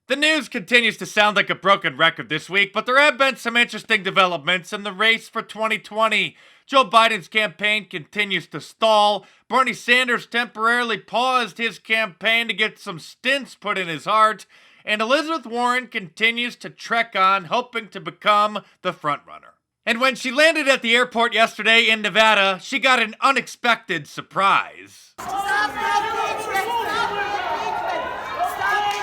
The news continues to sound like a broken record this week, but there have been some interesting developments in the race for 2020. Joe Biden's campaign continues to stall. Bernie Sanders temporarily paused his campaign to get some stints put in his heart. And Elizabeth Warren continues to trek on, hoping to become the frontrunner. And when she landed at the airport yesterday in Nevada, she got an unexpected surprise. Stop the impeachment! Stop the impeachment! Stop the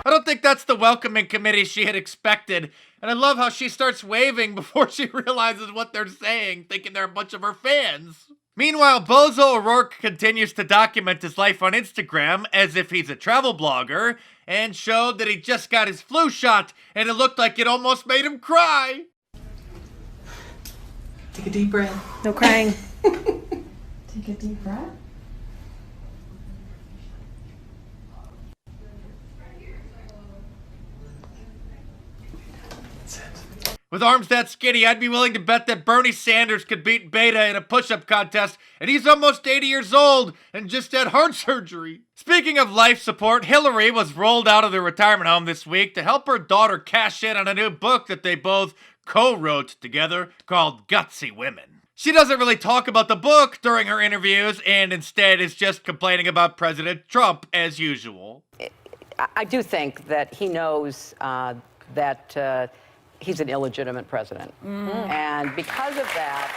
I don't think that's the welcoming committee she had expected. And I love how she starts waving before she realizes what they're saying, thinking they're a bunch of her fans. Meanwhile, Bozo O'Rourke continues to document his life on Instagram as if he's a travel blogger and showed that he just got his flu shot and it looked like it almost made him cry. Take a deep breath. No crying. Take a deep breath. With arms that skinny, I'd be willing to bet that Bernie Sanders could beat Beta in a push-up contest, and he's almost 80 years old and just had heart surgery. Speaking of life support, Hillary was rolled out of the retirement home this week to help her daughter cash in on a new book that they both co-wrote together called Gutsy Women. She doesn't really talk about the book during her interviews and instead is just complaining about President Trump as usual. I do think that he knows that he's an illegitimate president. And because of that,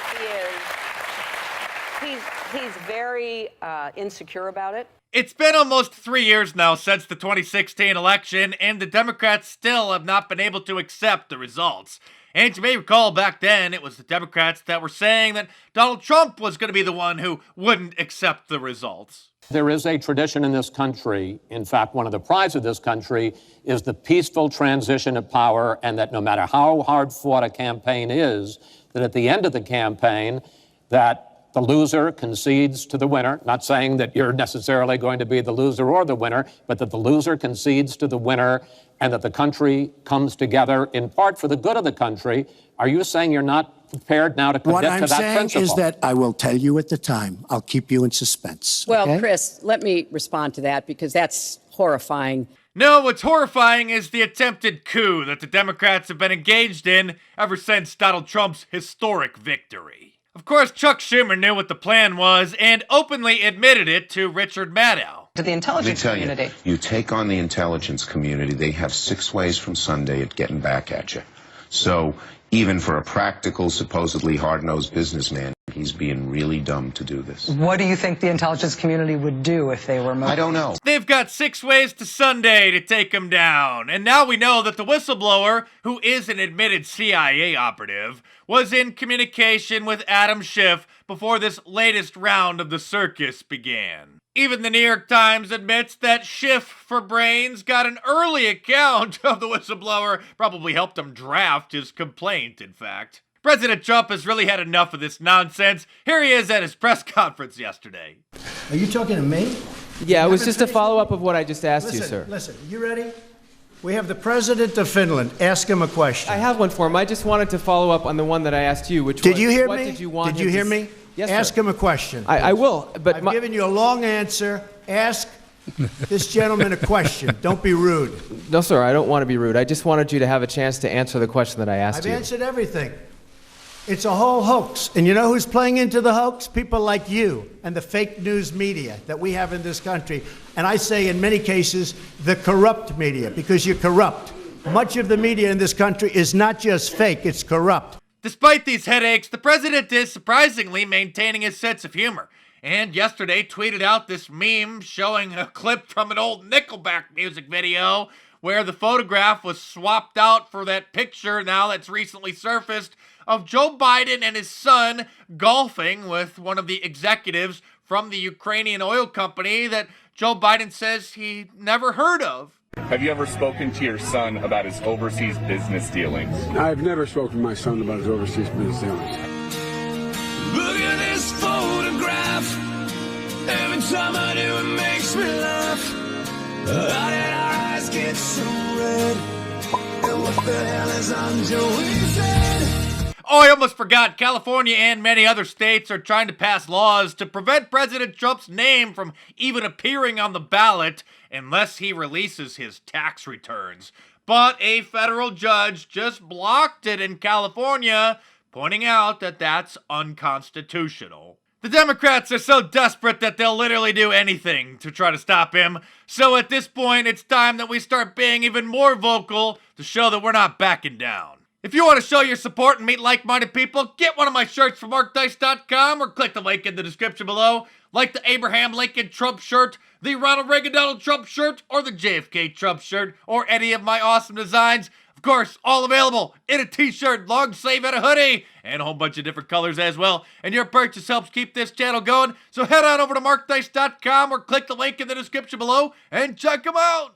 he's very insecure about it. It's been almost 3 years now since the 2016 election, and the Democrats still have not been able to accept the results. And you may recall back then, it was the Democrats that were saying that Donald Trump was going to be the one who wouldn't accept the results. There is a tradition in this country, in fact, one of the prides of this country is the peaceful transition of power, and that no matter how hard fought a campaign is, that at the end of the campaign, that the loser concedes to the winner, not saying that you're necessarily going to be the loser or the winner, but that the loser concedes to the winner and that the country comes together in part for the good of the country. Are you saying you're not prepared now to commit to that principle? What I'm saying is that I will tell you at the time. I'll keep you in suspense. Well, okay? Chris, let me respond to that because that's horrifying. No, what's horrifying is the attempted coup that the Democrats have been engaged in ever since Donald Trump's historic victory. Of course, Chuck Schumer knew what the plan was and openly admitted it to Richard Maddow. To the intelligence community. You take on the intelligence community, they have 6 ways from Sunday at getting back at you. So even for a practical, supposedly hard-nosed businessman, he's being really dumb to do this. What do you think the intelligence community would do if they were motivated? I don't know. They've got 6 ways to Sunday to take him down. And now we know that the whistleblower, who is an admitted CIA operative, was in communication with Adam Schiff before this latest round of the circus began. Even the New York Times admits that Schiff for Brains got an early account of the whistleblower, probably helped him draft his complaint, in fact. President Trump has really had enough of this nonsense. Here he is at his press conference yesterday. Are you talking to me? Yeah, it was just a follow-up of what I just asked you, sir. Listen, you ready? We have the president of Finland. Ask him a question. I have one for him. I just wanted to follow up on the one that I asked you, which was, Did you hear what me? did you want Did you hear me? Yes, Ask sir. him a question. I will, but I've given you a long answer. Ask this gentleman a question. Don't be rude. No, sir, I don't want to be rude. I just wanted you to have a chance to answer the question that I asked I've you. answered everything. It's a whole hoax. And you know who's playing into the hoax? People like you and the fake news media that we have in this country. And I say in many cases, the corrupt media, because you're corrupt. Much of the media in this country is not just fake, it's corrupt. Despite these headaches, the president is surprisingly maintaining his sense of humor. And yesterday tweeted out this meme showing a clip from an old Nickelback music video where the photograph was swapped out for that picture now that's recently surfaced of Joe Biden and his son golfing with one of the executives from the Ukrainian oil company that Joe Biden says he never heard of. Have you ever spoken to your son about his overseas business dealings? I've never spoken to my son about his overseas business dealings. Look at this Summer do it makes me laugh. How did our eyes get so red? And what the hell is on Joey's head? Oh, I almost forgot. California and many other states are trying to pass laws to prevent President Trump's name from even appearing on the ballot unless he releases his tax returns. But a federal judge just blocked it in California, pointing out that that's unconstitutional. The Democrats are so desperate that they'll literally do anything to try to stop him. So at this point, it's time that we start being even more vocal to show that we're not backing down. If you want to show your support and meet like-minded people, get one of my shirts from markdice.com or click the link in the description below. Like the Abraham Lincoln Trump shirt, the Ronald Reagan Donald Trump shirt, or the JFK Trump shirt, or any of my awesome designs. Of course, all available in a t-shirt, long sleeve, and a hoodie, and a whole bunch of different colors as well. And your purchase helps keep this channel going, so head on over to markdice.com or click the link in the description below and check them out.